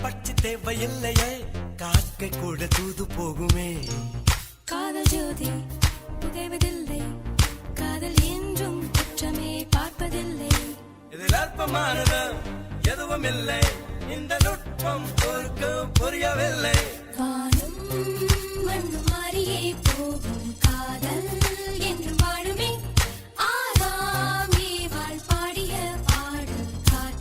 பட்சி தேவையில்லையே காக்கை கூட தூது போகுமே காதல் ஜோதி புகைவதில்லை காதல் என்றும் குற்றமே பார்ப்பதில்லை இதில் அற்பமானது எதுவும் இல்லை இந்த நுட்பம் புரியவில்லை வானம் மண்ணு மாறியே போகும்